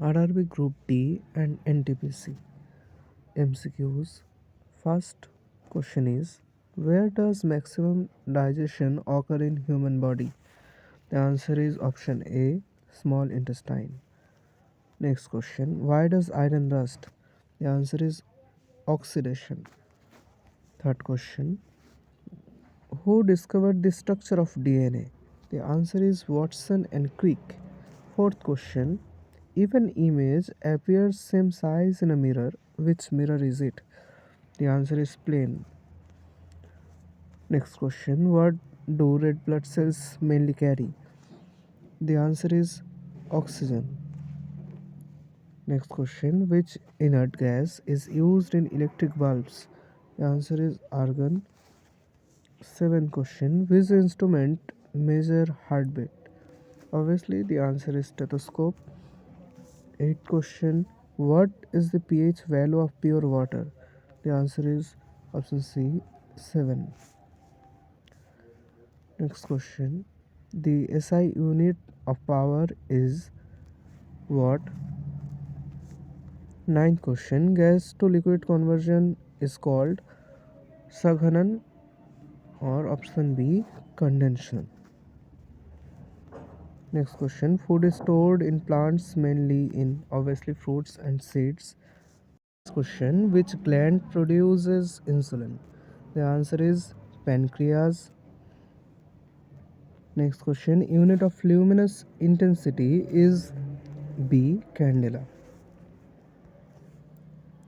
RRB Group D and NTPC MCQs. First question is, where does maximum digestion occur in human body? The answer is option A, small intestine. Next question, why does iron rust? The answer is oxidation. Third question, who discovered the structure of DNA? The answer is Watson and Crick. Fourth question, if an image appears same size in a mirror, which mirror is it? The answer is plane. Next question, what do red blood cells mainly carry? The answer is oxygen. Next question, which inert gas is used in electric bulbs? The answer is argon. Seventh question, which instrument measure heartbeat? Obviously the answer is stethoscope. Eighth question, what is the pH value of pure water? The answer is option C, 7. Next question, the SI unit of power is what? Ninth question, gas to liquid conversion is called Saghanan or option B, condensation. Next question, food is stored in plants mainly in obviously fruits and seeds. Next question, which gland produces insulin? The answer is pancreas. Next question, unit of luminous intensity is B, candela.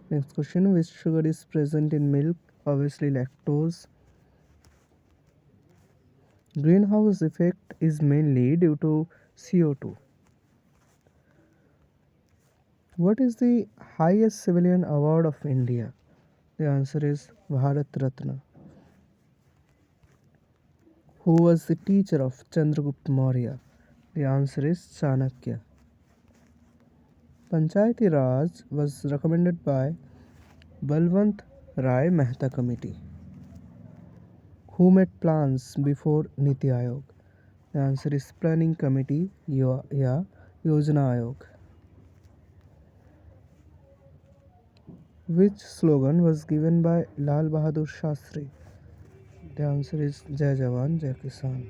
Next question, which sugar is present in milk? Obviously lactose. Greenhouse effect is mainly due to CO2. What is the highest civilian award of India? The answer is Bharat Ratna. Who was the teacher of Chandragupta Maurya? The answer is Chanakya. Panchayati Raj was recommended by Balwant Rai Mehta Committee. Who made plans before Niti Aayog? The answer is Planning Committee, Yojana Aayog. Which slogan was given by Lal Bahadur Shastri? The answer is Jai Jawan, Jai Kisan.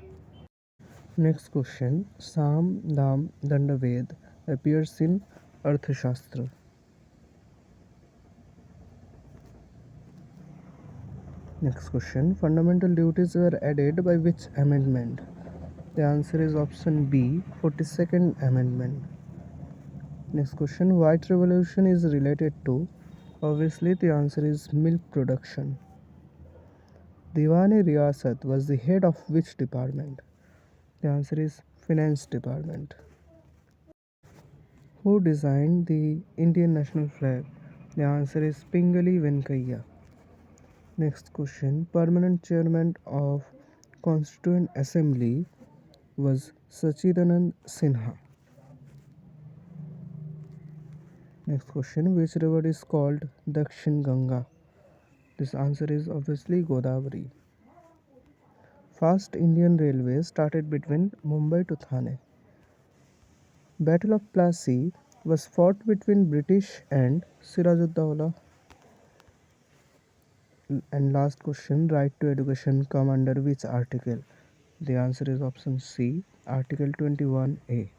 Next question, Sam, Dam, Dandaved appears in Arthashastra. Next question, fundamental duties were added by which amendment? The answer is option B, 42nd Amendment. Next question, White Revolution is related to? Obviously the answer is milk production. Diwani Riyasat was the head of which department? The answer is Finance Department. Who designed the Indian national flag? The answer is Pingali Venkaiah. Next question, permanent chairman of Constituent Assembly was Sachidanand Sinha. Next question, which river is called Dakshin Ganga? This answer is obviously Godavari. First Indian railway started between Mumbai to Thane. Battle of Plassey was fought between British and Sirajuddaulah. And last question, right to education come under which article? The answer is option C, Article 21A.